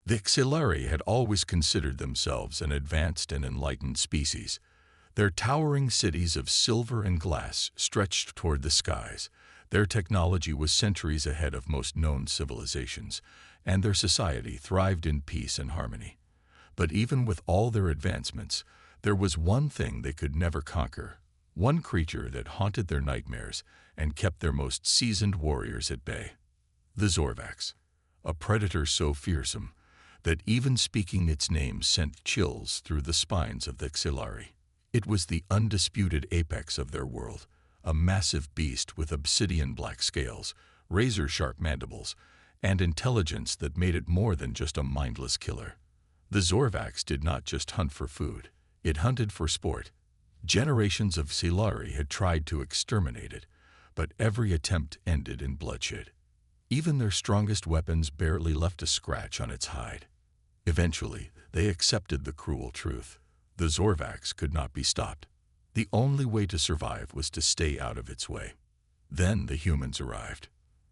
The Xelari had always considered themselves an advanced and enlightened species. Their towering cities of silver and glass stretched toward the skies. Their technology was centuries ahead of most known civilizations, and their society thrived in peace and harmony. But even with all their advancements, there was one thing they could never conquer, one creature that haunted their nightmares and kept their most seasoned warriors at bay. The Zorvax, a predator so fearsome that even speaking its name sent chills through the spines of the Xelari. It was the undisputed apex of their world, a massive beast with obsidian black scales, razor-sharp mandibles, and intelligence that made it more than just a mindless killer. The Zorvax did not just hunt for food, it hunted for sport. Generations of Xelari had tried to exterminate it, but every attempt ended in bloodshed. Even their strongest weapons barely left a scratch on its hide. Eventually, they accepted the cruel truth. The Zorvax could not be stopped. The only way to survive was to stay out of its way. Then the humans arrived.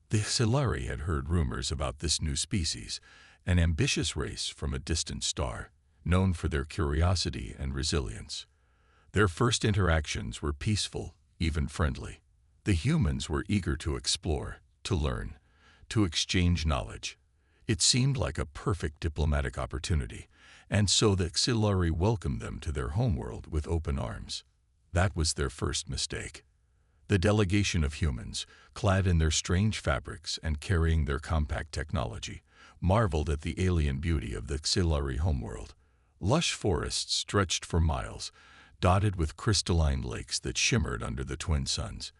The Xelari had heard rumors about this new species, an ambitious race from a distant star, known for their curiosity and resilience. Their first interactions were peaceful, even friendly. The humans were eager to explore, to learn, to exchange knowledge. It seemed like a perfect diplomatic opportunity, and so the Xelari welcomed them to their homeworld with open arms. That was their first mistake. The delegation of humans, clad in their strange fabrics and carrying their compact technology, marveled at the alien beauty of the Xelari homeworld. Lush forests stretched for miles, dotted with crystalline lakes that shimmered under the twin suns.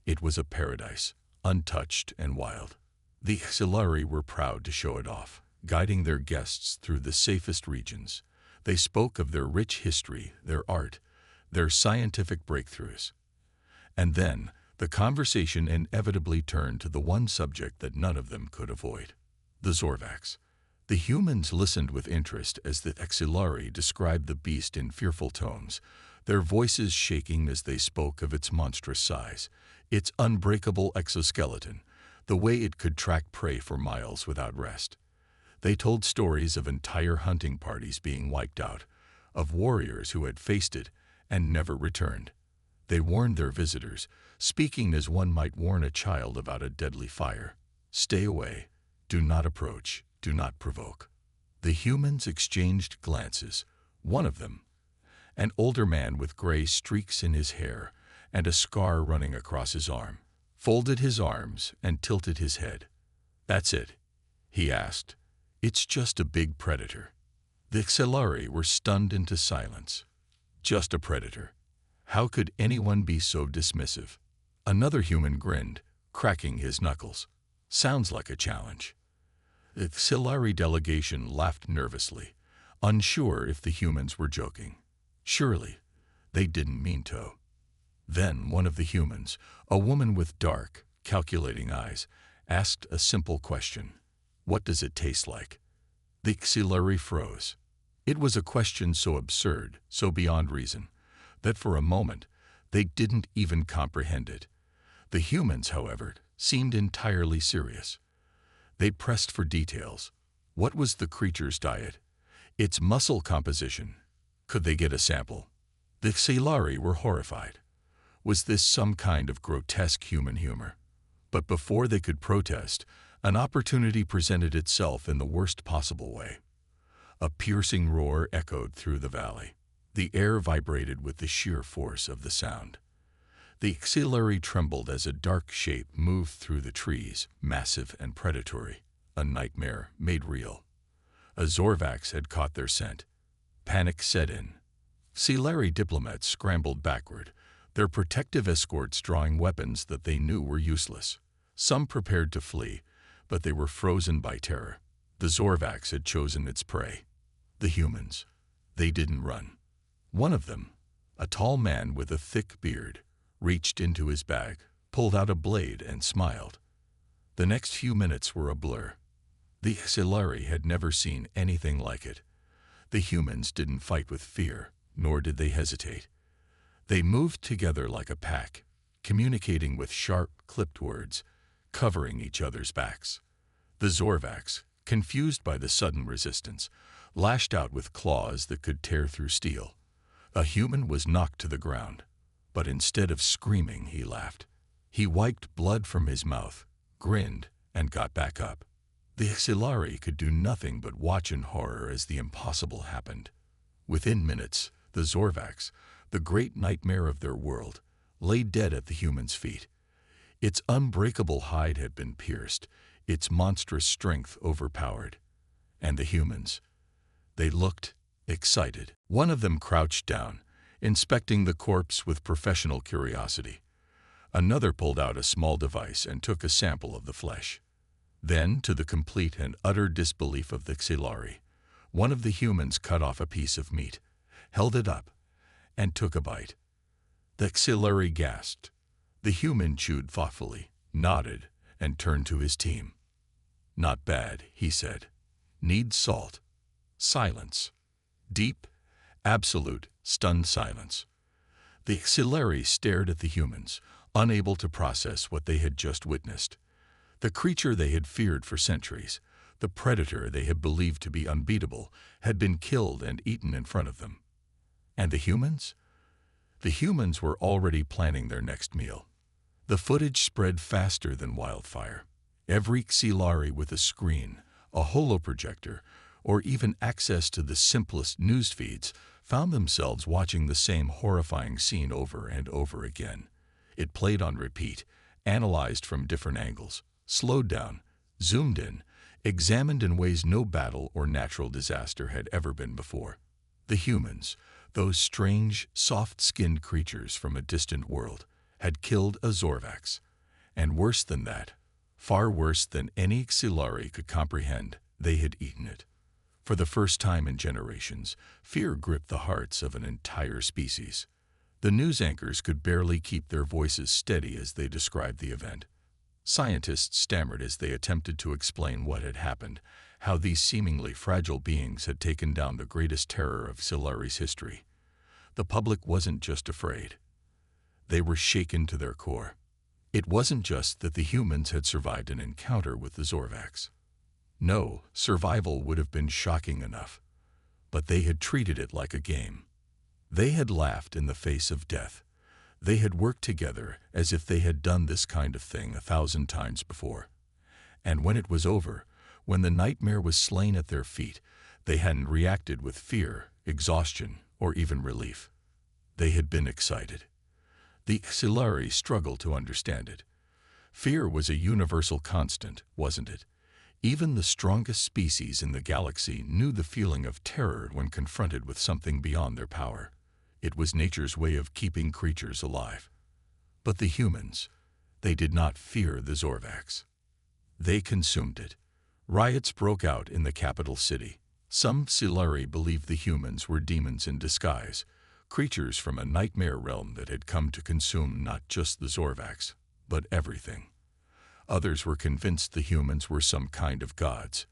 It was a paradise, untouched and wild. The Xelari were proud to show it off, guiding their guests through the safest regions. They spoke of their rich history, their art, their scientific breakthroughs. And then, the conversation inevitably turned to the one subject that none of them could avoid: the Zorvax. The humans listened with interest as the Xelari described the beast in fearful tones, their voices shaking as they spoke of its monstrous size, its unbreakable exoskeleton, the way it could track prey for miles without rest. They told stories of entire hunting parties being wiped out, of warriors who had faced it and never returned. They warned their visitors, speaking as one might warn a child about a deadly fire. Stay away, do not approach, do not provoke. The humans exchanged glances. One of them, an older man with gray streaks in his hair and a scar running across his arm, folded his arms and tilted his head. "That's it?" he asked. "It's just a big predator." The Xelari were stunned into silence. Just a predator. How could anyone be so dismissive? Another human grinned, cracking his knuckles. Sounds like a challenge. The Xelari delegation laughed nervously, unsure if the humans were joking. Surely, they didn't mean to. Then one of the humans, a woman with dark, calculating eyes, asked a simple question. "What does it taste like?" The Xelari froze. It was a question so absurd, so beyond reason, that for a moment they didn't even comprehend it. The humans, however, seemed entirely serious. They pressed for details. What was the creature's diet? Its muscle composition? Could they get a sample? The Xelari were horrified. Was this some kind of grotesque human humor? But before they could protest, an opportunity presented itself in the worst possible way. A piercing roar echoed through the valley. The air vibrated with the sheer force of the sound. The Xelari trembled as a dark shape moved through the trees, massive and predatory, a nightmare made real. A Zorvax had caught their scent. Panic set in. Xelari diplomats scrambled backward, their protective escorts drawing weapons that they knew were useless. Some prepared to flee, but they were frozen by terror. The Zorvax had chosen its prey. The humans. They didn't run. One of them, a tall man with a thick beard, reached into his bag, pulled out a blade, and smiled. The next few minutes were a blur. The Xelari had never seen anything like it. The humans didn't fight with fear, nor did they hesitate. They moved together like a pack, communicating with sharp, clipped words, covering each other's backs. The Zorvax, confused by the sudden resistance, lashed out with claws that could tear through steel. A human was knocked to the ground, but instead of screaming, he laughed. He wiped blood from his mouth, grinned, and got back up. The Xelari could do nothing but watch in horror as the impossible happened. Within minutes, the Zorvax, the great nightmare of their world, lay dead at the human's feet. Its unbreakable hide had been pierced, its monstrous strength overpowered. And the humans, they looked excited. One of them crouched down, inspecting the corpse with professional curiosity. Another pulled out a small device and took a sample of the flesh. Then, to the complete and utter disbelief of the Xelari, one of the humans cut off a piece of meat, held it up, and took a bite. The Xelari gasped. The human chewed thoughtfully, nodded, and turned to his team. "Not bad," he said. "Need salt." Silence. Deep, absolute, stunned silence. The Xelari stared at the humans, unable to process what they had just witnessed. The creature they had feared for centuries, the predator they had believed to be unbeatable, had been killed and eaten in front of them. And the humans? The humans were already planning their next meal. The footage spread faster than wildfire. Every Xelari with a screen, a holoprojector, or even access to the simplest news feeds found themselves watching the same horrifying scene over and over again. It played on repeat, analyzed from different angles, slowed down, zoomed in, examined in ways no battle or natural disaster had ever been before. The humans, those strange, soft-skinned creatures from a distant world, had killed a Zorvax. And worse than that, far worse than any Xelari could comprehend, they had eaten it. For the first time in generations, fear gripped the hearts of an entire species. The news anchors could barely keep their voices steady as they described the event. Scientists stammered as they attempted to explain what had happened, how these seemingly fragile beings had taken down the greatest terror of Xelari's history. The public wasn't just afraid. They were shaken to their core. It wasn't just that the humans had survived an encounter with the Zorvax. No, survival would have been shocking enough. But they had treated it like a game. They had laughed in the face of death. They had worked together as if they had done this kind of thing 1,000 times before. And when it was over, when the nightmare was slain at their feet, they hadn't reacted with fear, exhaustion, or even relief. They had been excited. The Xelari struggled to understand it. Fear was a universal constant, wasn't it? Even the strongest species in the galaxy knew the feeling of terror when confronted with something beyond their power. It was nature's way of keeping creatures alive. But the humans, they did not fear the Zorvax. They consumed it. Riots broke out in the capital city. Some Xelari believed the humans were demons in disguise, creatures from a nightmare realm that had come to consume not just the Zorvax, but everything. Others were convinced the humans were some kind of gods,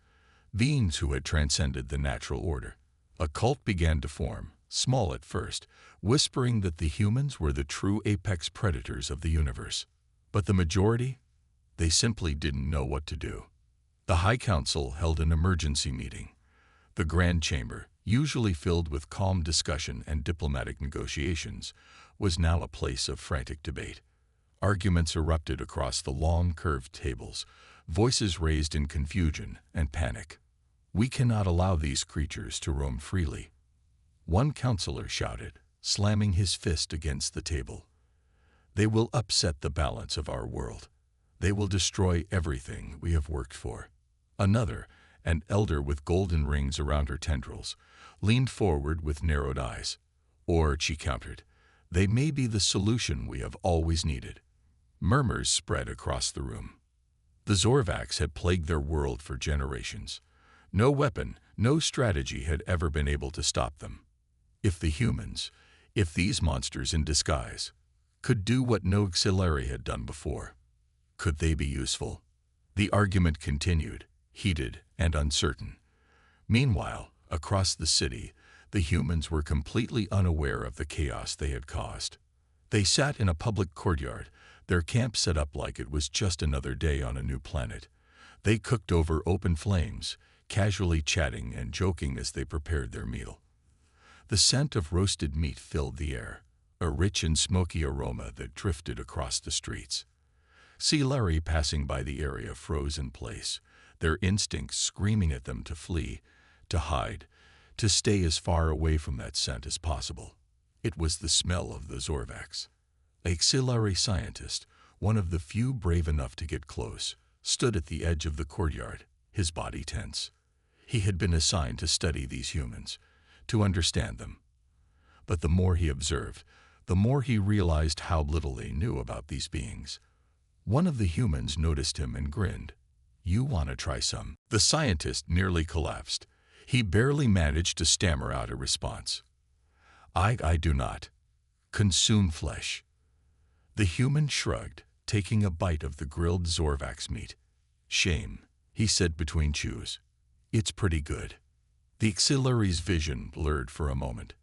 beings who had transcended the natural order. A cult began to form, small at first, whispering that the humans were the true apex predators of the universe. But the majority? They simply didn't know what to do. The High Council held an emergency meeting. The Grand Chamber, usually filled with calm discussion and diplomatic negotiations, was now a place of frantic debate. Arguments erupted across the long, curved tables, voices raised in confusion and panic. "We cannot allow these creatures to roam freely," one counselor shouted, slamming his fist against the table. "They will upset the balance of our world. They will destroy everything we have worked for." Another, an elder with golden rings around her tendrils, leaned forward with narrowed eyes. "Or," she countered, "they may be the solution we have always needed." Murmurs spread across the room. The Zorvax had plagued their world for generations. No weapon, no strategy had ever been able to stop them. If the humans, if these monsters in disguise, could do what no Xelari had done before, could they be useful? The argument continued, heated and uncertain. Meanwhile, across the city, the humans were completely unaware of the chaos they had caused. They sat in a public courtyard, their camp set up like it was just another day on a new planet. They cooked over open flames, casually chatting and joking as they prepared their meal. The scent of roasted meat filled the air, a rich and smoky aroma that drifted across the streets. Xelari passing by the area froze in place, their instincts screaming at them to flee, to hide, to stay as far away from that scent as possible. It was the smell of the Zorvax. A Xelari scientist, one of the few brave enough to get close, stood at the edge of the courtyard, his body tense. He had been assigned to study these humans, to understand them. But the more he observed, the more he realized how little they knew about these beings. One of the humans noticed him and grinned. "You want to try some?" The scientist nearly collapsed. He barely managed to stammer out a response. I do not consume flesh." The human shrugged, taking a bite of the grilled Zorvax meat. "Shame," he said between chews. "It's pretty good." The Xelari's vision blurred for a moment.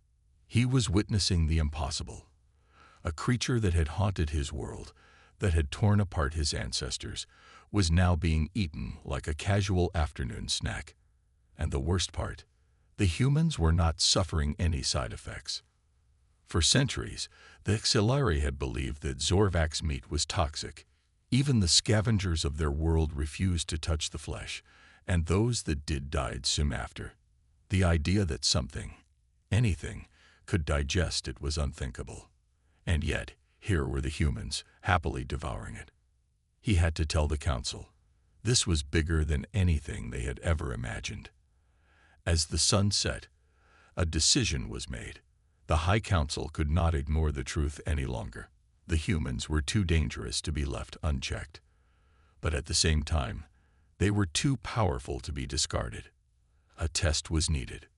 He was witnessing the impossible. A creature that had haunted his world, that had torn apart his ancestors, was now being eaten like a casual afternoon snack. And the worst part, the humans were not suffering any side effects. For centuries, the Xelari had believed that Zorvax meat was toxic. Even the scavengers of their world refused to touch the flesh, and those that did died soon after. The idea that something, anything, could digest it was unthinkable. And yet, here were the humans, happily devouring it. He had to tell the council. This was bigger than anything they had ever imagined. As the sun set, a decision was made. The High Council could not ignore the truth any longer. The humans were too dangerous to be left unchecked. But at the same time, they were too powerful to be discarded. A test was needed.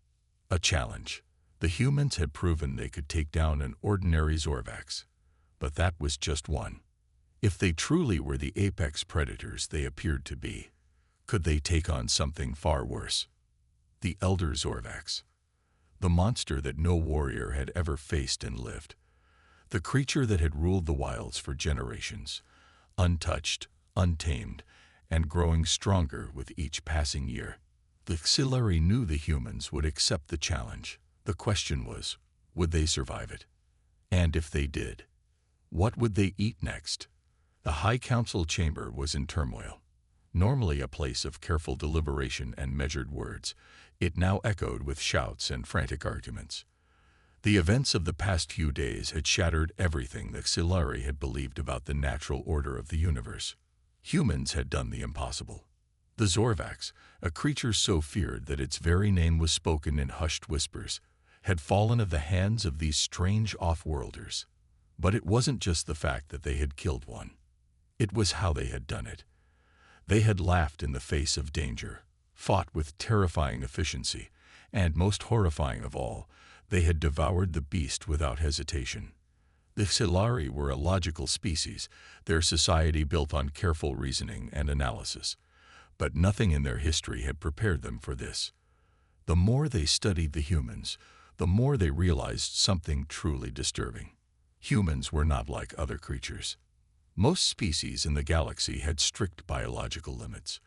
A challenge. The humans had proven they could take down an ordinary Zorvax. But that was just one. If they truly were the apex predators they appeared to be, could they take on something far worse? The Elder Zorvax. The monster that no warrior had ever faced and lived. The creature that had ruled the wilds for generations, untouched, untamed, and growing stronger with each passing year. The Xelari knew the humans would accept the challenge. The question was, would they survive it? And if they did, what would they eat next? The High Council chamber was in turmoil. Normally a place of careful deliberation and measured words, it now echoed with shouts and frantic arguments. The events of the past few days had shattered everything that Xelari had believed about the natural order of the universe. Humans had done the impossible. The Zorvax, a creature so feared that its very name was spoken in hushed whispers, had fallen into the hands of these strange off-worlders. But it wasn't just the fact that they had killed one. It was how they had done it. They had laughed in the face of danger, fought with terrifying efficiency, and most horrifying of all, they had devoured the beast without hesitation. The Xelari were a logical species, their society built on careful reasoning and analysis. But nothing in their history had prepared them for this. The more they studied the humans, the more they realized something truly disturbing. Humans were not like other creatures. Most species in the galaxy had strict biological limits.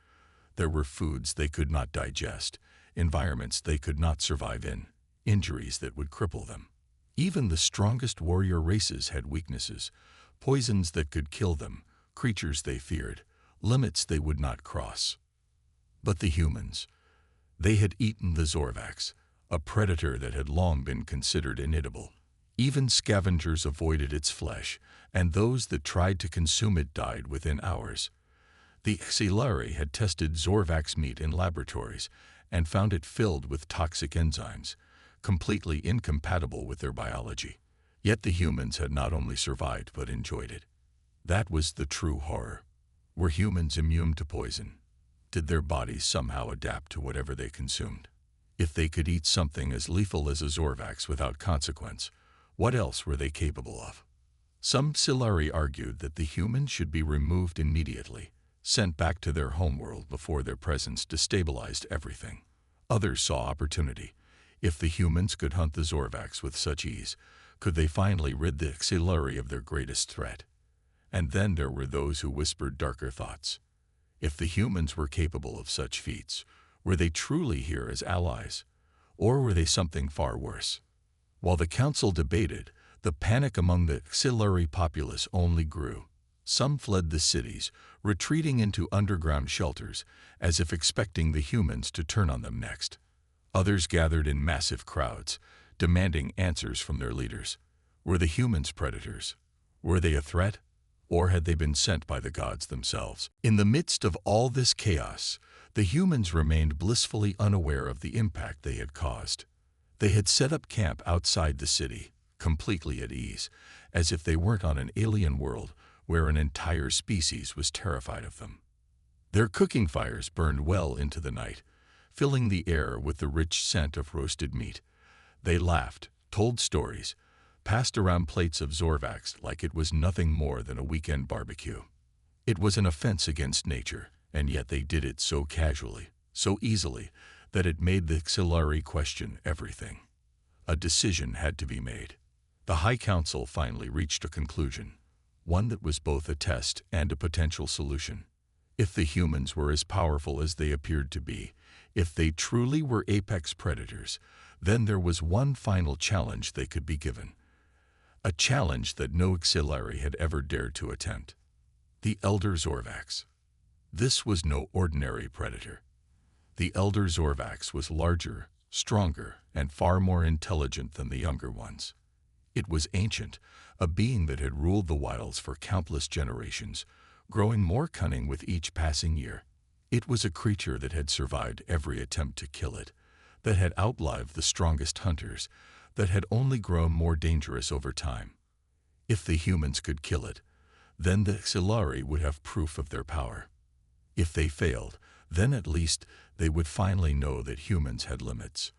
There were foods they could not digest, environments they could not survive in, injuries that would cripple them. Even the strongest warrior races had weaknesses, poisons that could kill them, creatures they feared, limits they would not cross. But the humans, they had eaten the Zorvax, a predator that had long been considered inedible. Even scavengers avoided its flesh, and those that tried to consume it died within hours. The Xelari had tested Zorvax meat in laboratories and found it filled with toxic enzymes, completely incompatible with their biology. Yet the humans had not only survived but enjoyed it. That was the true horror. Were humans immune to poison? Did their bodies somehow adapt to whatever they consumed? If they could eat something as lethal as a Zorvax without consequence, what else were they capable of? Some Xelari argued that the humans should be removed immediately, sent back to their homeworld before their presence destabilized everything. Others saw opportunity. If the humans could hunt the Zorvax with such ease, could they finally rid the Xelari of their greatest threat? And then there were those who whispered darker thoughts. If the humans were capable of such feats, were they truly here as allies, or were they something far worse? While the council debated, the panic among the Xelari populace only grew. Some fled the cities, retreating into underground shelters, as if expecting the humans to turn on them next. Others gathered in massive crowds, demanding answers from their leaders. Were the humans predators? Were they a threat? Or had they been sent by the gods themselves? In the midst of all this chaos, the humans remained blissfully unaware of the impact they had caused. They had set up camp outside the city, completely at ease, as if they weren't on an alien world where an entire species was terrified of them. Their cooking fires burned well into the night, filling the air with the rich scent of roasted meat. They laughed, told stories, passed around plates of Zorvax like it was nothing more than a weekend barbecue. It was an offense against nature, and yet they did it so casually, so easily, that it made the Xelari question everything. A decision had to be made. The High Council finally reached a conclusion, one that was both a test and a potential solution. If the humans were as powerful as they appeared to be, if they truly were apex predators, then there was one final challenge they could be given. A challenge that no Xelari had ever dared to attempt. The Elder Zorvax. This was no ordinary predator. The Elder Zorvax was larger, stronger, and far more intelligent than the younger ones. It was ancient, a being that had ruled the wilds for countless generations, growing more cunning with each passing year. It was a creature that had survived every attempt to kill it, that had outlived the strongest hunters, that had only grown more dangerous over time. If the humans could kill it, then the Xelari would have proof of their power. If they failed, then at least they would finally know that humans had limits.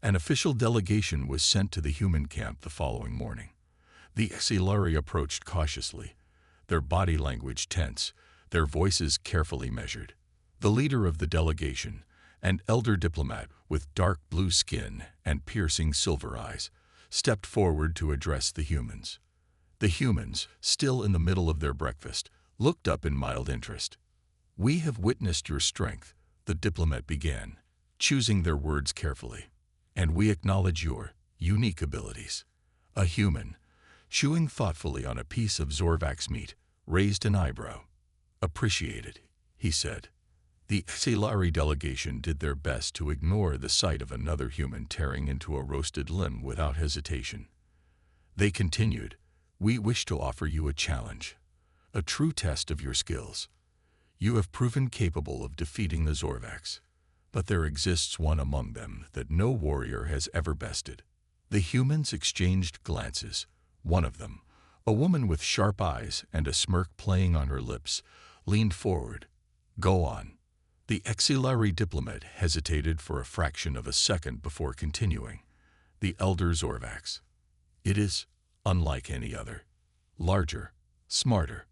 An official delegation was sent to the human camp the following morning. The Xelari approached cautiously, their body language tense, their voices carefully measured. The leader of the delegation, an elder diplomat with dark blue skin and piercing silver eyes, stepped forward to address the humans. The humans, still in the middle of their breakfast, looked up in mild interest. "We have witnessed your strength," the diplomat began, choosing their words carefully. "And we acknowledge your unique abilities." A human, chewing thoughtfully on a piece of Zorvax meat, raised an eyebrow. "Appreciated," he said. The Xelari delegation did their best to ignore the sight of another human tearing into a roasted limb without hesitation. They continued, "We wish to offer you a challenge, a true test of your skills. You have proven capable of defeating the Zorvax, but there exists one among them that no warrior has ever bested." The humans exchanged glances. One of them, a woman with sharp eyes and a smirk playing on her lips, leaned forward. "Go on." The Xelari diplomat hesitated for a fraction of a second before continuing. "The Elder Zorvax. It is unlike any other. Larger, smarter,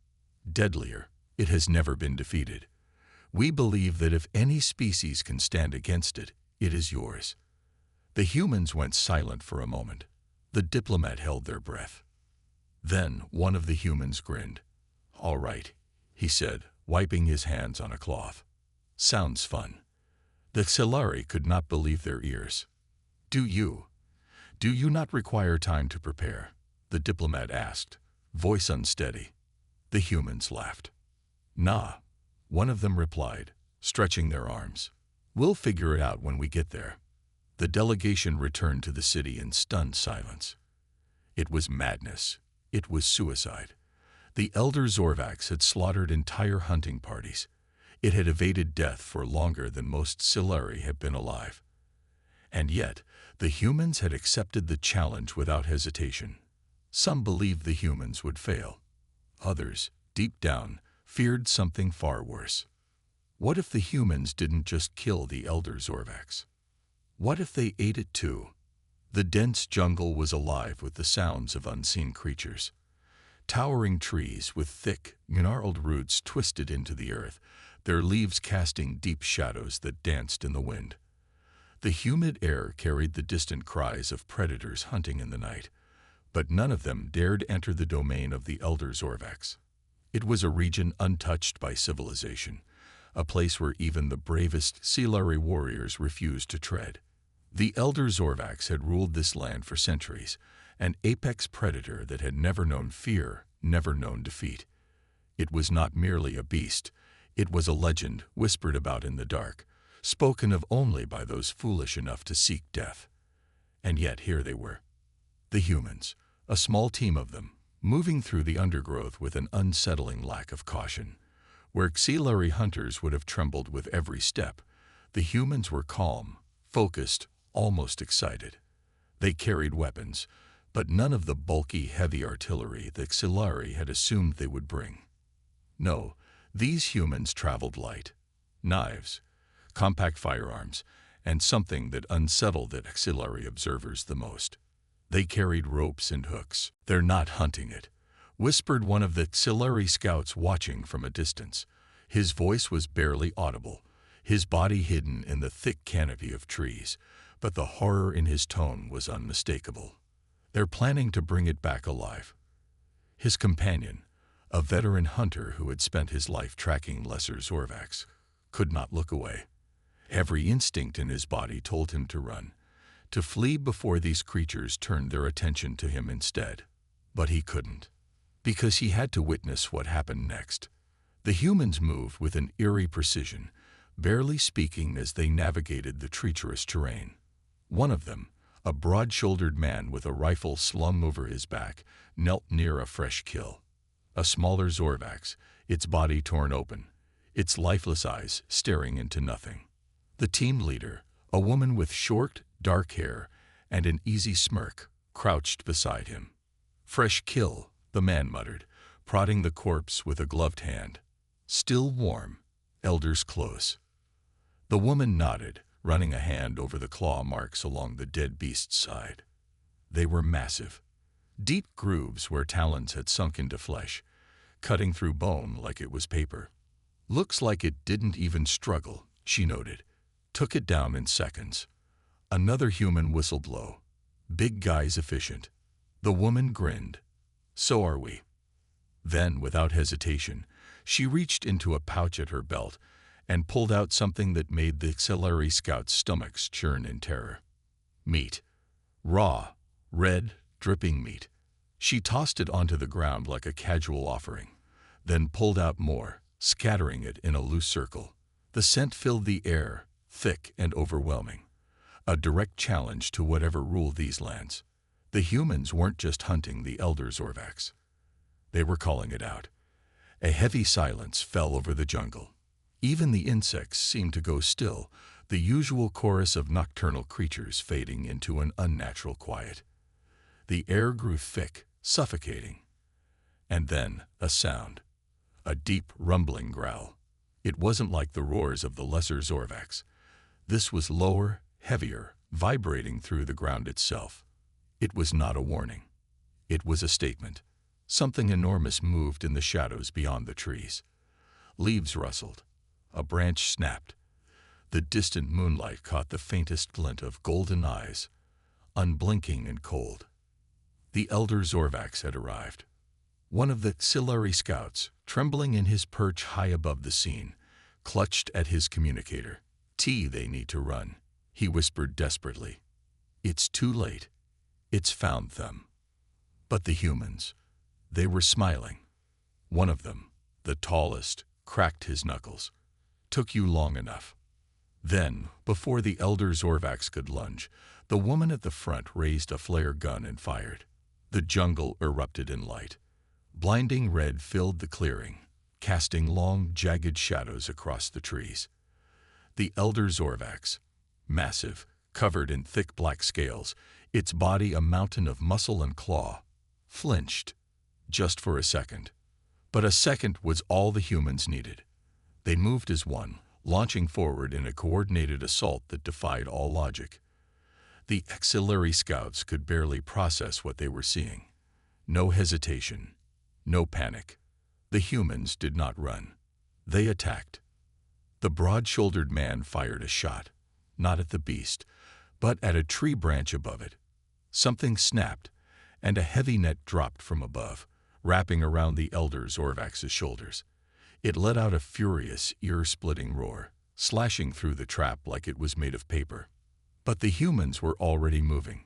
deadlier. It has never been defeated. We believe that if any species can stand against it, it is yours." The humans went silent for a moment. The diplomat held their breath. Then one of the humans grinned. "All right," he said, wiping his hands on a cloth. "Sounds fun." The Xelari could not believe their ears. Do you not require time to prepare?" the diplomat asked, voice unsteady. The humans laughed. "Nah," one of them replied, stretching their arms. "We'll figure it out when we get there." The delegation returned to the city in stunned silence. It was madness. It was suicide. The Elder Zorvax had slaughtered entire hunting parties. It had evaded death for longer than most Xelari had been alive. And yet, the humans had accepted the challenge without hesitation. Some believed the humans would fail. Others, deep down, feared something far worse. What if the humans didn't just kill the Elder Zorvax? What if they ate it too? The dense jungle was alive with the sounds of unseen creatures. Towering trees with thick, gnarled roots twisted into the earth, their leaves casting deep shadows that danced in the wind. The humid air carried the distant cries of predators hunting in the night, but none of them dared enter the domain of the Elder Zorvax. It was a region untouched by civilization, a place where even the bravest Xelari warriors refused to tread. The Elder Zorvax had ruled this land for centuries, an apex predator that had never known fear, never known defeat. It was not merely a beast, it was a legend whispered about in the dark, spoken of only by those foolish enough to seek death. And yet here they were, the humans, a small team of them, moving through the undergrowth with an unsettling lack of caution. Where Xelari hunters would have trembled with every step, the humans were calm, focused, almost excited. They carried weapons, but none of the bulky, heavy artillery that Xelari had assumed they would bring. No, these humans traveled light. Knives, compact firearms, and something that unsettled the Xelari observers the most. They carried ropes and hooks. "They're not hunting it," whispered one of the Xelari scouts watching from a distance. His voice was barely audible, his body hidden in the thick canopy of trees, but the horror in his tone was unmistakable. "They're planning to bring it back alive." His companion, a veteran hunter who had spent his life tracking Lesser Zorvax, could not look away. Every instinct in his body told him to run, to flee before these creatures turned their attention to him instead. But he couldn't, because he had to witness what happened next. The humans moved with an eerie precision, barely speaking as they navigated the treacherous terrain. One of them, a broad-shouldered man with a rifle slung over his back, knelt near a fresh kill. A smaller Zorvax, its body torn open, its lifeless eyes staring into nothing. The team leader, a woman with short, dark hair and an easy smirk, crouched beside him. "Fresh kill," the man muttered, prodding the corpse with a gloved hand. "Still warm. Elder's close." The woman nodded, running a hand over the claw marks along the dead beast's side. They were massive, deep grooves where talons had sunk into flesh, cutting through bone like it was paper. "Looks like it didn't even struggle," she noted. "Took it down in seconds." Another human whistled low. "Big guy's efficient." The woman grinned. "So are we." Then, without hesitation, she reached into a pouch at her belt and pulled out something that made the Xelari scouts' stomachs churn in terror. Meat. Raw, red, dripping meat. She tossed it onto the ground like a casual offering, then pulled out more, scattering it in a loose circle. The scent filled the air, thick and overwhelming. A direct challenge to whatever ruled these lands. The humans weren't just hunting the Elder Zorvax. They were calling it out. A heavy silence fell over the jungle. Even the insects seemed to go still, the usual chorus of nocturnal creatures fading into an unnatural quiet. The air grew thick, suffocating. And then a sound. A deep, rumbling growl. It wasn't like the roars of the Lesser Zorvax. This was lower, heavier, vibrating through the ground itself. It was not a warning. It was a statement. Something enormous moved in the shadows beyond the trees. Leaves rustled. A branch snapped. The distant moonlight caught the faintest glint of golden eyes, unblinking and cold. The Elder Zorvax had arrived. One of the Xelari scouts, trembling in his perch high above the scene, clutched at his communicator. "They need to run," he whispered desperately. "It's too late. It's found them." But the humans, they were smiling. One of them, the tallest, cracked his knuckles. "Took you long enough." Then, before the Elder Zorvax could lunge, the woman at the front raised a flare gun and fired. The jungle erupted in light. Blinding red filled the clearing, casting long, jagged shadows across the trees. The Elder Zorvax, massive, covered in thick black scales, its body a mountain of muscle and claw, flinched, just for a second. But a second was all the humans needed. They moved as one, launching forward in a coordinated assault that defied all logic. The Xelari scouts could barely process what they were seeing. No hesitation, no panic. The humans did not run. They attacked. The broad-shouldered man fired a shot, not at the beast, but at a tree branch above it. Something snapped, and a heavy net dropped from above, wrapping around the Elder Zorvax's shoulders. It let out a furious, ear-splitting roar, slashing through the trap like it was made of paper. But the humans were already moving.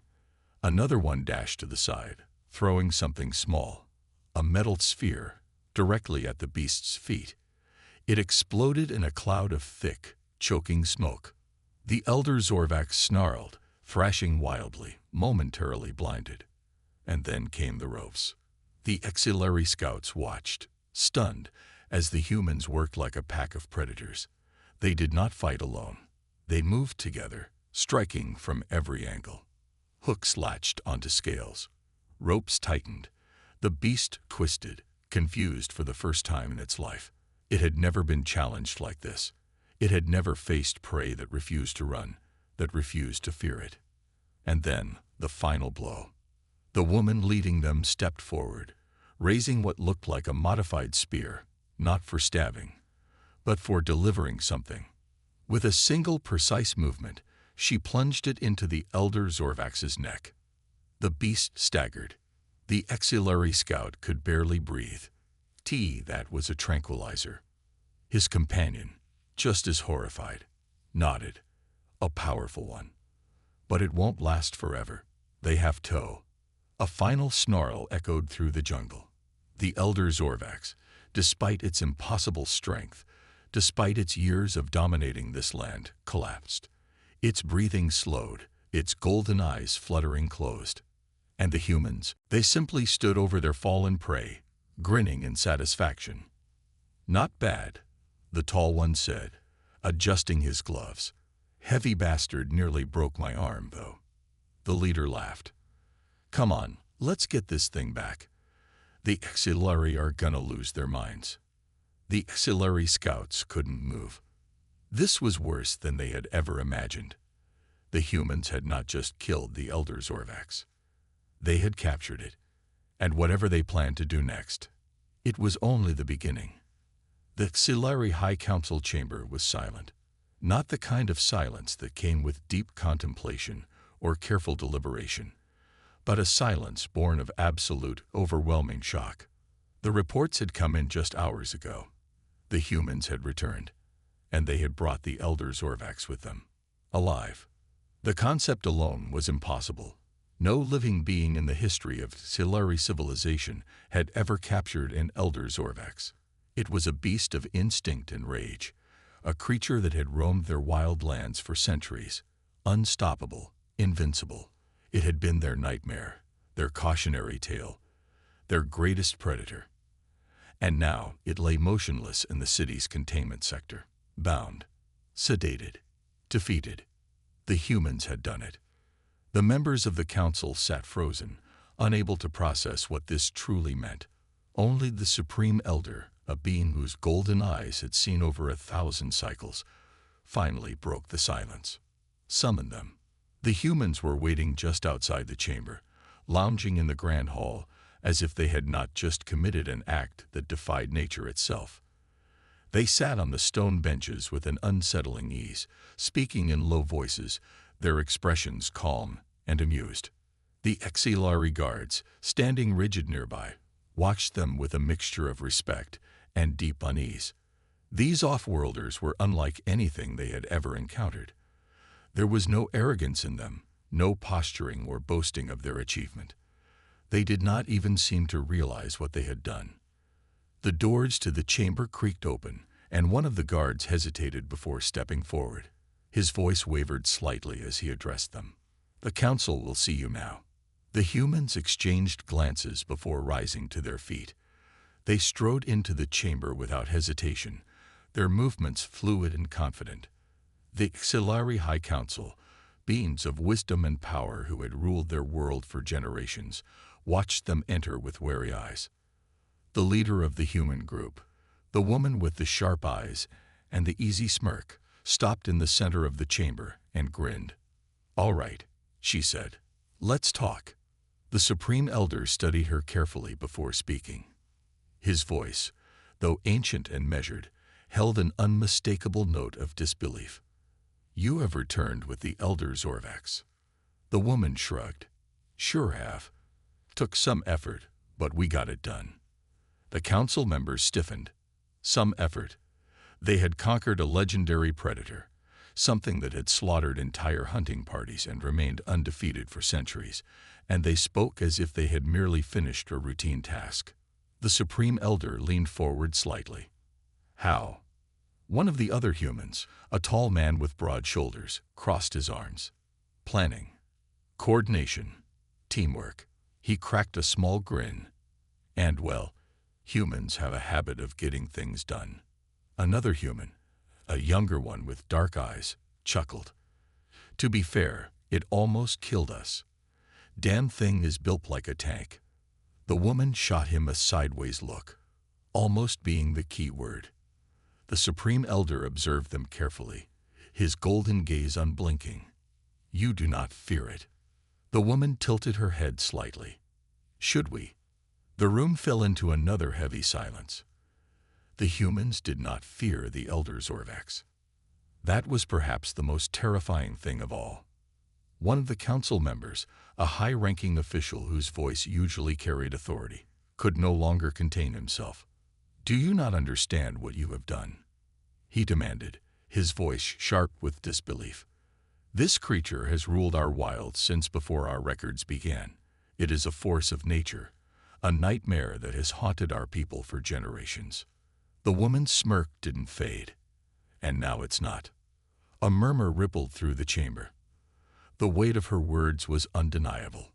Another one dashed to the side, throwing something small, a metal sphere, directly at the beast's feet. It exploded in a cloud of thick, choking smoke. The Elder Zorvax snarled, thrashing wildly, momentarily blinded. And then came the ropes. The Xelari scouts watched, stunned, as the humans worked like a pack of predators. They did not fight alone. They moved together, striking from every angle. Hooks latched onto scales. Ropes tightened. The beast twisted, confused for the first time in its life. It had never been challenged like this. It had never faced prey that refused to run, that refused to fear it. And then, the final blow. The woman leading them stepped forward, raising what looked like a modified spear, not for stabbing, but for delivering something. With a single precise movement, she plunged it into the Elder Zorvax's neck. The beast staggered. The Xelari scout could barely breathe. That was a tranquilizer. His companion, just as horrified, nodded. A powerful one. But it won't last forever. They have tow. A final snarl echoed through the jungle. The Elder Zorvax, despite its impossible strength, despite its years of dominating this land, collapsed. Its breathing slowed, its golden eyes fluttering closed. And the humans, they simply stood over their fallen prey, grinning in satisfaction. "Not bad," the tall one said, adjusting his gloves. "Heavy bastard nearly broke my arm, though." The leader laughed. "Come on, let's get this thing back. The Xelari are gonna lose their minds." The Xelari scouts couldn't move. This was worse than they had ever imagined. The humans had not just killed the Elder Zorvax. They had captured it, and whatever they planned to do next, it was only the beginning. The Xelari High Council chamber was silent, not the kind of silence that came with deep contemplation or careful deliberation, but a silence born of absolute, overwhelming shock. The reports had come in just hours ago. The humans had returned, and they had brought the Elder Zorvax with them, alive. The concept alone was impossible. No living being in the history of Xelari civilization had ever captured an Elder Zorvax. It was a beast of instinct and rage, a creature that had roamed their wild lands for centuries, unstoppable, invincible. It had been their nightmare, their cautionary tale, their greatest predator. And now it lay motionless in the city's containment sector, bound, sedated, defeated. The humans had done it. The members of the council sat frozen, unable to process what this truly meant. Only the Supreme Elder, a being whose golden eyes had seen over 1,000 cycles, finally broke the silence. Summoned them. The humans were waiting just outside the chamber, lounging in the grand hall, as if they had not just committed an act that defied nature itself. They sat on the stone benches with an unsettling ease, speaking in low voices, their expressions calm and amused. The Xelari guards, standing rigid nearby, watched them with a mixture of respect and deep unease. These off-worlders were unlike anything they had ever encountered. There was no arrogance in them, no posturing or boasting of their achievement. They did not even seem to realize what they had done. The doors to the chamber creaked open, and one of the guards hesitated before stepping forward. His voice wavered slightly as he addressed them. "The council will see you now." The humans exchanged glances before rising to their feet. They strode into the chamber without hesitation, their movements fluid and confident. The Xelari High Council, beings of wisdom and power who had ruled their world for generations, watched them enter with wary eyes. The leader of the human group, the woman with the sharp eyes and the easy smirk, stopped in the center of the chamber and grinned. "All right," she said. "Let's talk." The Supreme Elder studied her carefully before speaking. His voice, though ancient and measured, held an unmistakable note of disbelief. "You have returned with the Elder Zorvax." The woman shrugged. "Sure have. Took some effort, but we got it done." The council members stiffened. some effort. They had conquered a legendary predator, something that had slaughtered entire hunting parties and remained undefeated for centuries, and they spoke as if they had merely finished a routine task. The Supreme Elder leaned forward slightly. How? One of the other humans, a tall man with broad shoulders, crossed his arms. Planning. Coordination. Teamwork. He cracked a small grin. And, well, humans have a habit of getting things done. Another human, a younger one with dark eyes, chuckled. To be fair, it almost killed us. Damn thing is built like a tank. The woman shot him a sideways look, almost being the key word. The Supreme Elder observed them carefully, his golden gaze unblinking. You do not fear it. The woman tilted her head slightly. Should we? The room fell into another heavy silence. The humans did not fear the Elder Zorvax. That was perhaps the most terrifying thing of all. One of the council members, a high-ranking official whose voice usually carried authority, could no longer contain himself. Do you not understand what you have done? He demanded, his voice sharp with disbelief. This creature has ruled our wilds since before our records began. It is a force of nature, a nightmare that has haunted our people for generations. The woman's smirk didn't fade. And now it's not. A murmur rippled through the chamber. The weight of her words was undeniable.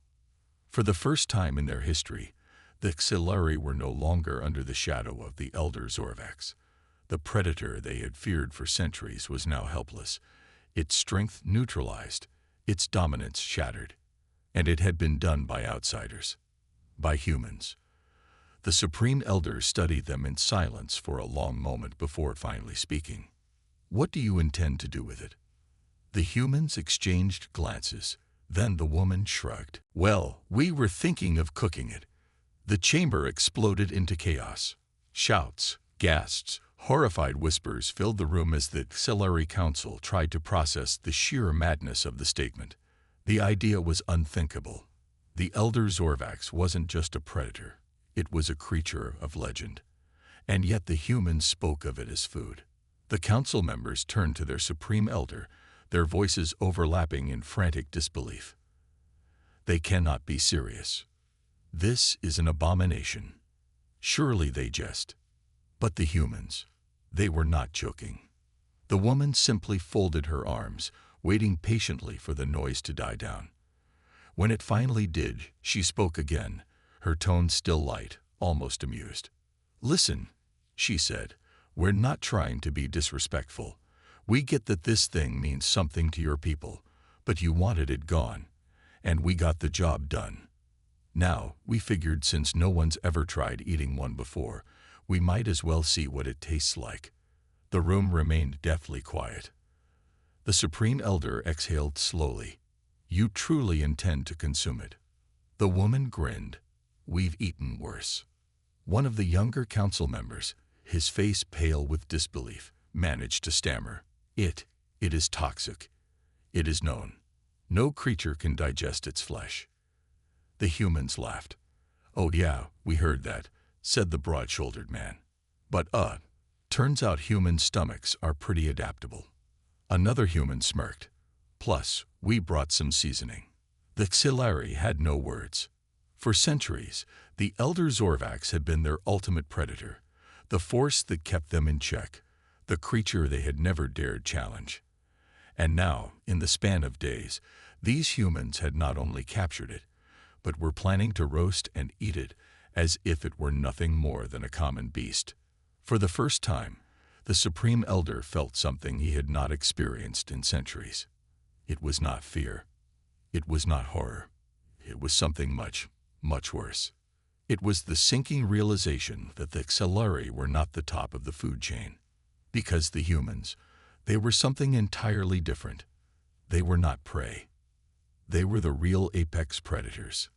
For the first time in their history, the Xelari were no longer under the shadow of the Elder Zorvax. The predator they had feared for centuries was now helpless, its strength neutralized, its dominance shattered. And it had been done by outsiders, by humans. The Supreme Elder studied them in silence for a long moment before finally speaking. What do you intend to do with it? The humans exchanged glances. Then the woman shrugged. Well, we were thinking of cooking it. The chamber exploded into chaos. Shouts, gasps, horrified whispers filled the room as the Xelari Council tried to process the sheer madness of the statement. The idea was unthinkable. The Elder Zorvax wasn't just a predator. It was a creature of legend. And yet the humans spoke of it as food. The council members turned to their Supreme Elder, their voices overlapping in frantic disbelief. They cannot be serious. This is an abomination. Surely they jest. But the humans, they were not joking. The woman simply folded her arms, waiting patiently for the noise to die down. When it finally did, she spoke again, her tone still light, almost amused. Listen, she said, we're not trying to be disrespectful. We get that this thing means something to your people, but you wanted it gone, and we got the job done. Now, we figured since no one's ever tried eating one before, we might as well see what it tastes like. The room remained deathly quiet. The Supreme Elder exhaled slowly. You truly intend to consume it? The woman grinned. We've eaten worse. One of the younger council members, his face pale with disbelief, managed to stammer. It is toxic. It is known. No creature can digest its flesh. The humans laughed. Oh yeah, we heard that, said the broad-shouldered man. But turns out human stomachs are pretty adaptable. Another human smirked. Plus, we brought some seasoning. The Xelari had no words. For centuries, the Elder Zorvax had been their ultimate predator, the force that kept them in check, the creature they had never dared challenge. And now, in the span of days, these humans had not only captured it, but were planning to roast and eat it as if it were nothing more than a common beast. For the first time, the Supreme Elder felt something he had not experienced in centuries. It was not fear. It was not horror. It was something much, much worse. It was the sinking realization that the Xelari were not the top of the food chain. Because the humans, they were something entirely different. They were not prey. They were the real apex predators.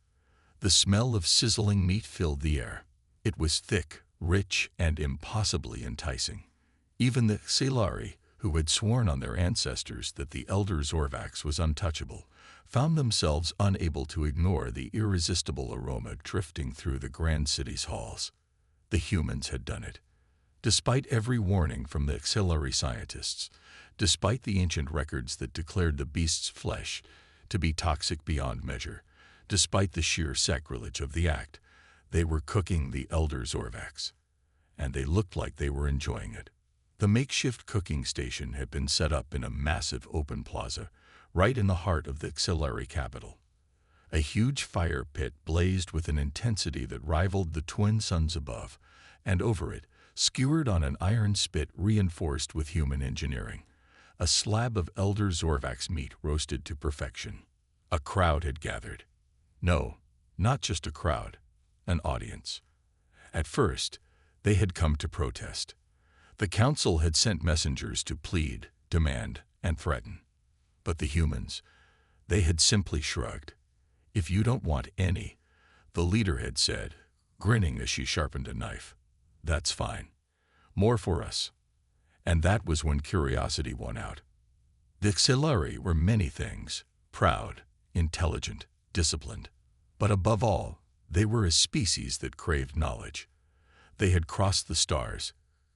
The smell of sizzling meat filled the air. It was thick, rich, and impossibly enticing. Even the Xelari, who had sworn on their ancestors that the Elder Zorvax was untouchable, found themselves unable to ignore the irresistible aroma drifting through the grand city's halls. The humans had done it. Despite every warning from the Xelari scientists, despite the ancient records that declared the beast's flesh to be toxic beyond measure, despite the sheer sacrilege of the act, they were cooking the Elder Zorvax, and they looked like they were enjoying it. The makeshift cooking station had been set up in a massive open plaza, right in the heart of the Xelari capital. A huge fire pit blazed with an intensity that rivaled the twin suns above, and over it, skewered on an iron spit reinforced with human engineering, a slab of Elder Zorvax meat roasted to perfection. A crowd had gathered. No, not just a crowd, an audience. At first, they had come to protest. The council had sent messengers to plead, demand, and threaten. But the humans, they had simply shrugged. "If you don't want any," the leader had said, grinning as she sharpened a knife, "that's fine. More for us." And that was when curiosity won out. The Xelari were many things: proud, intelligent, disciplined. But above all, they were a species that craved knowledge. They had crossed the stars,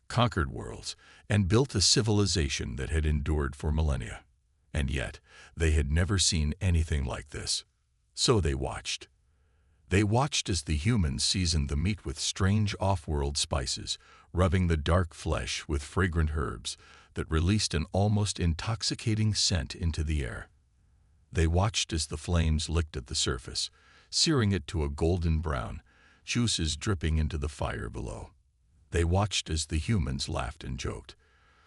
conquered worlds, and built a civilization that had endured for millennia. And yet, they had never seen anything like this. So they watched. They watched as the humans seasoned the meat with strange off-world spices, rubbing the dark flesh with fragrant herbs that released an almost intoxicating scent into the air. They watched as the flames licked at the surface, searing it to a golden brown, juices dripping into the fire below. They watched as the humans laughed and joked,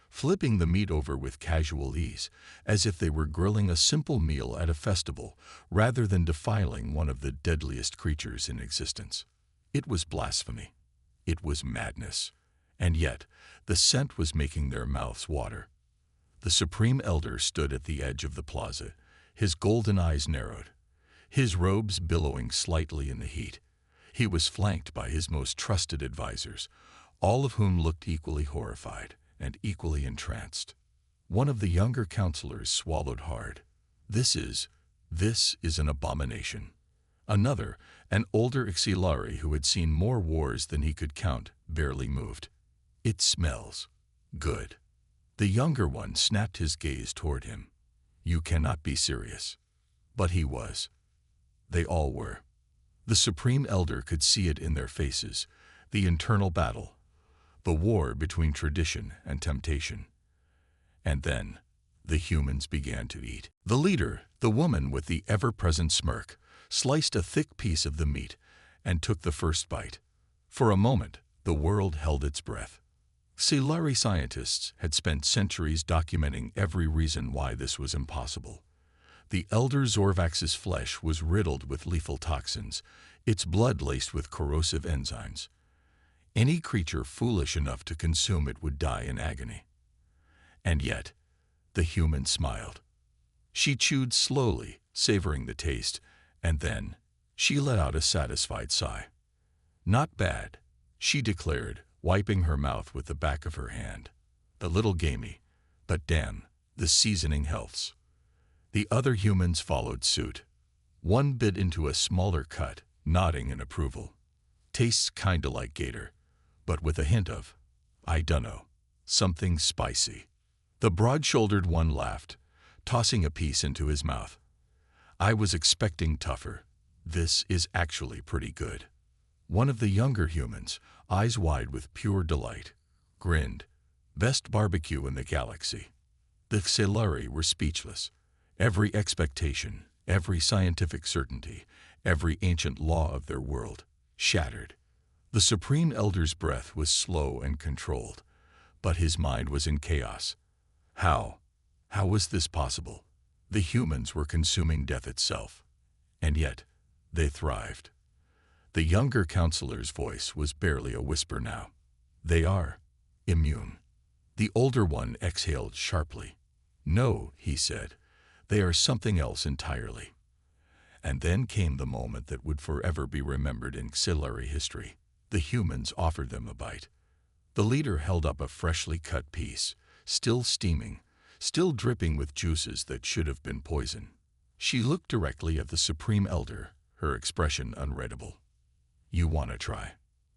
flipping the meat over with casual ease, as if they were grilling a simple meal at a festival rather than defiling one of the deadliest creatures in existence. It was blasphemy. It was madness. And yet, the scent was making their mouths water. The Supreme Elder stood at the edge of the plaza, his golden eyes narrowed, his robes billowing slightly in the heat. He was flanked by his most trusted advisors, all of whom looked equally horrified and equally entranced. One of the younger counselors swallowed hard. This is an abomination." Another, an older Xelari who had seen more wars than he could count, barely moved. "It smells good." The younger one snapped his gaze toward him. "You cannot be serious." But he was. They all were. The Supreme Elder could see it in their faces, the internal battle, the war between tradition and temptation. And then, the humans began to eat. The leader, the woman with the ever-present smirk, sliced a thick piece of the meat and took the first bite. For a moment, the world held its breath. Xelari scientists had spent centuries documenting every reason why this was impossible. The Elder Zorvax's flesh was riddled with lethal toxins, its blood laced with corrosive enzymes. Any creature foolish enough to consume it would die in agony. And yet, the human smiled. She chewed slowly, savoring the taste, and then she let out a satisfied sigh. "Not bad," she declared, wiping her mouth with the back of her hand. "A little gamey, but damn, the seasoning helps." The other humans followed suit. One bit into a smaller cut, nodding in approval. "Tastes kinda like gator, but with a hint of, I dunno, something spicy." The broad-shouldered one laughed, tossing a piece into his mouth. "I was expecting tougher. This is actually pretty good." One of the younger humans, eyes wide with pure delight, grinned. "Best barbecue in the galaxy." The Xelari were speechless. Every expectation, every scientific certainty, every ancient law of their world, shattered. The Supreme Elder's breath was slow and controlled, but his mind was in chaos. How was this possible? The humans were consuming death itself, and yet they thrived. The younger counselor's voice was barely a whisper now. "They are immune." The older one exhaled sharply. "No," he said, "they are something else entirely." And then came the moment that would forever be remembered in Xelari history. The humans offered them a bite. The leader held up a freshly cut piece, still steaming, still dripping with juices that should have been poison. She looked directly at the Supreme Elder, her expression unreadable. "You want to try?"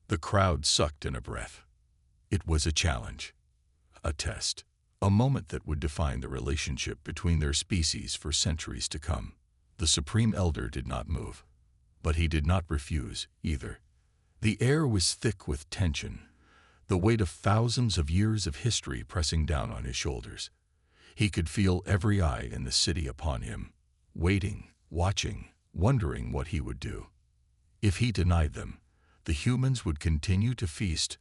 The crowd sucked in a breath. It was a challenge, a test, a moment that would define the relationship between their species for centuries to come. The Supreme Elder did not move, but he did not refuse either. The air was thick with tension, the weight of thousands of years of history pressing down on his shoulders. He could feel every eye in the city upon him, waiting, watching, wondering what he would do. If he denied them, the humans would continue to feast,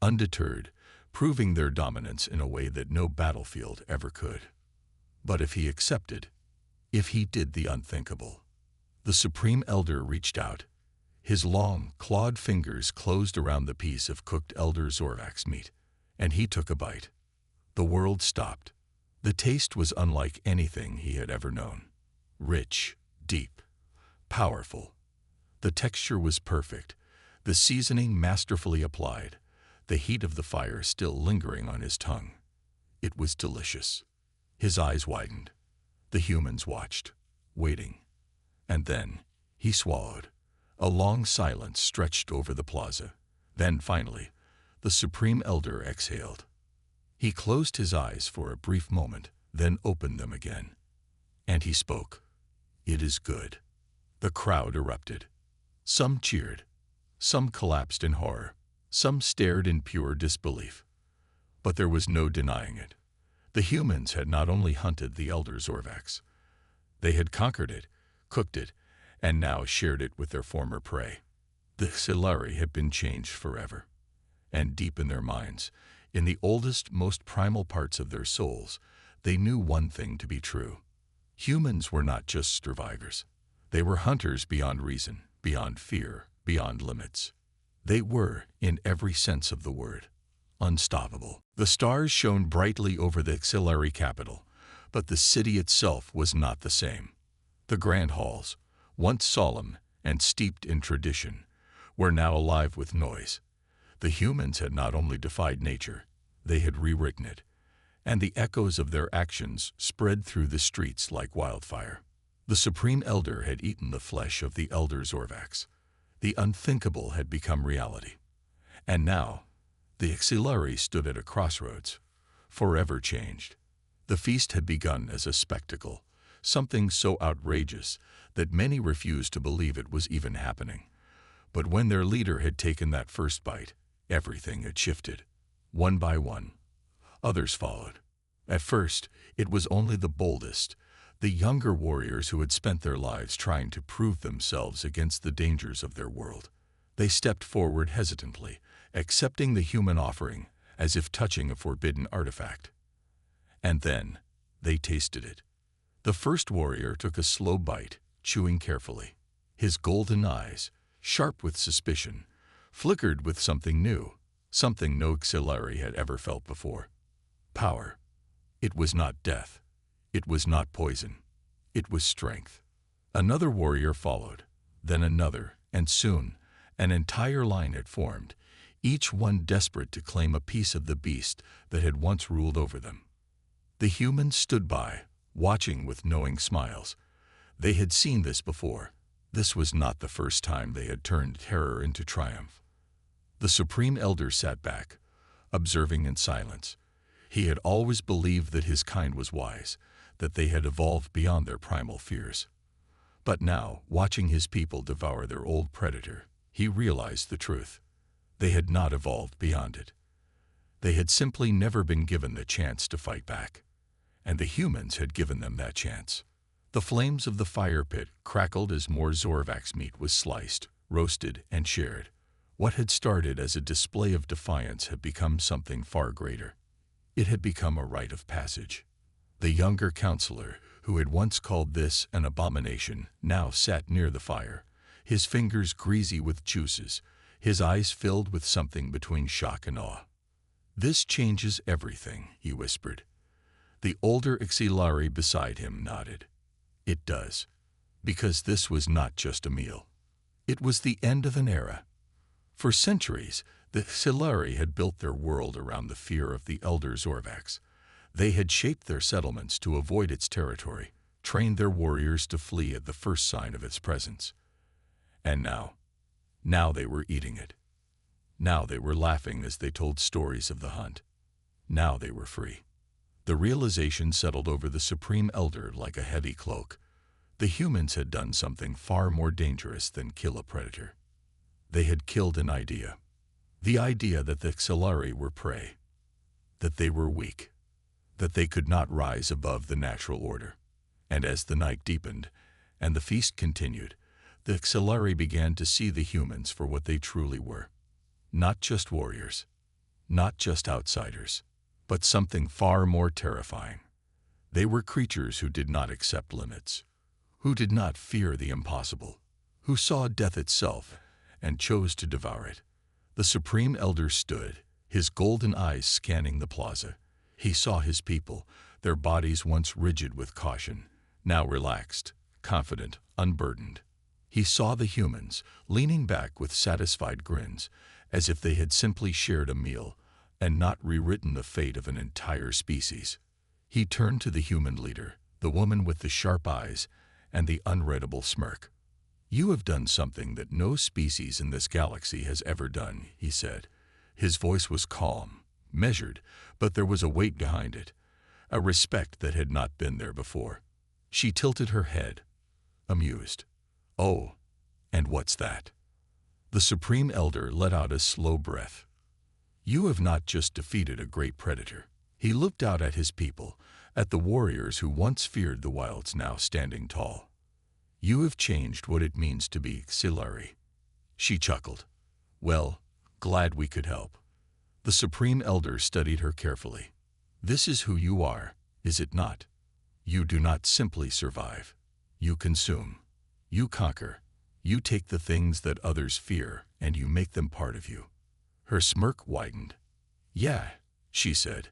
undeterred, proving their dominance in a way that no battlefield ever could. But if he accepted, if he did the unthinkable, the Supreme Elder reached out. His long, clawed fingers closed around the piece of cooked Elder Zorvax meat, and he took a bite. The world stopped. The taste was unlike anything he had ever known. Rich, deep, powerful. The texture was perfect, the seasoning masterfully applied, the heat of the fire still lingering on his tongue. It was delicious. His eyes widened. The humans watched, waiting. And then he swallowed. A long silence stretched over the plaza. Then, finally, the Supreme Elder exhaled. He closed his eyes for a brief moment, then opened them again. And he spoke. "It is good." The crowd erupted. Some cheered. Some collapsed in horror. Some stared in pure disbelief. But there was no denying it. The humans had not only hunted the Elder Zorvax. They had conquered it, cooked it, and now shared it with their former prey. The Xelari had been changed forever. And deep in their minds, in the oldest, most primal parts of their souls, they knew one thing to be true. Humans were not just survivors. They were hunters beyond reason, beyond fear, beyond limits. They were, in every sense of the word, unstoppable. The stars shone brightly over the Xelari capital, but the city itself was not the same. The grand halls, once solemn and steeped in tradition, were now alive with noise. The humans had not only defied nature, they had rewritten it, and the echoes of their actions spread through the streets like wildfire. The Supreme Elder had eaten the flesh of the Elder Zorvax. The unthinkable had become reality. And now, the Xelari stood at a crossroads, forever changed. The feast had begun as a spectacle, something so outrageous that many refused to believe it was even happening. But when their leader had taken that first bite, everything had shifted. One by one, others followed. At first, it was only the boldest, the younger warriors who had spent their lives trying to prove themselves against the dangers of their world. They stepped forward hesitantly, accepting the human offering as if touching a forbidden artifact. And then, they tasted it. The first warrior took a slow bite, chewing carefully. His golden eyes, sharp with suspicion, flickered with something new, something no Xelari had ever felt before. Power. It was not death. It was not poison. It was strength. Another warrior followed, then another, and soon, an entire line had formed, each one desperate to claim a piece of the beast that had once ruled over them. The humans stood by, watching with knowing smiles. They had seen this before. This was not the first time they had turned terror into triumph. The Supreme Elder sat back, observing in silence. He had always believed that his kind was wise, that they had evolved beyond their primal fears. But now, watching his people devour their old predator, he realized the truth. They had not evolved beyond it. They had simply never been given the chance to fight back. And the humans had given them that chance. The flames of the fire pit crackled as more Zorvax meat was sliced, roasted, and shared. What had started as a display of defiance had become something far greater. It had become a rite of passage. The younger counselor, who had once called this an abomination, now sat near the fire, his fingers greasy with juices, his eyes filled with something between shock and awe. "This changes everything," he whispered. The older Xelari beside him nodded. "It does. Because this was not just a meal. It was the end of an era." For centuries, the Xelari had built their world around the fear of the Elder Zorvax. They had shaped their settlements to avoid its territory, trained their warriors to flee at the first sign of its presence. And now they were eating it. Now they were laughing as they told stories of the hunt. Now they were free. The realization settled over the Supreme Elder like a heavy cloak. The humans had done something far more dangerous than kill a predator. They had killed an idea. The idea that the Xelari were prey, that they were weak, that they could not rise above the natural order. And as the night deepened and the feast continued, the Xelari began to see the humans for what they truly were. Not just warriors, not just outsiders, but something far more terrifying. They were creatures who did not accept limits, who did not fear the impossible, who saw death itself and chose to devour it. The Supreme Elder stood, his golden eyes scanning the plaza. He saw his people, their bodies once rigid with caution, now relaxed, confident, unburdened. He saw the humans, leaning back with satisfied grins, as if they had simply shared a meal and not rewritten the fate of an entire species. He turned to the human leader, the woman with the sharp eyes and the unreadable smirk. "You have done something that no species in this galaxy has ever done," he said. His voice was calm, measured, but there was a weight behind it, a respect that had not been there before. She tilted her head, amused. "Oh, and what's that?" The Supreme Elder let out a slow breath. "You have not just defeated a great predator." He looked out at his people, at the warriors who once feared the wilds now standing tall. "You have changed what it means to be Xelari." She chuckled. "Well, glad we could help." The Supreme Elder studied her carefully. "This is who you are, is it not? You do not simply survive. You consume. You conquer. You take the things that others fear and you make them part of you." Her smirk widened. "Yeah," she said,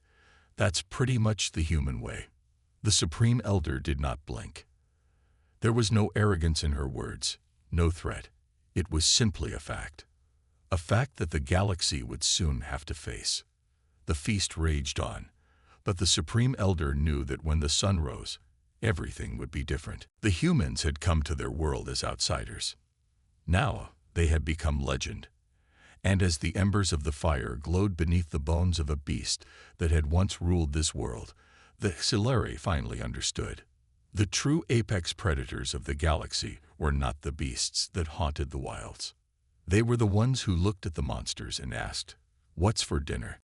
"that's pretty much the human way." The Supreme Elder did not blink. There was no arrogance in her words, no threat. It was simply a fact. A fact that the galaxy would soon have to face. The feast raged on, but the Supreme Elder knew that when the sun rose, everything would be different. The humans had come to their world as outsiders. Now they had become legend. And as the embers of the fire glowed beneath the bones of a beast that had once ruled this world, the Xelari finally understood. The true apex predators of the galaxy were not the beasts that haunted the wilds. They were the ones who looked at the monsters and asked, "What's for dinner?"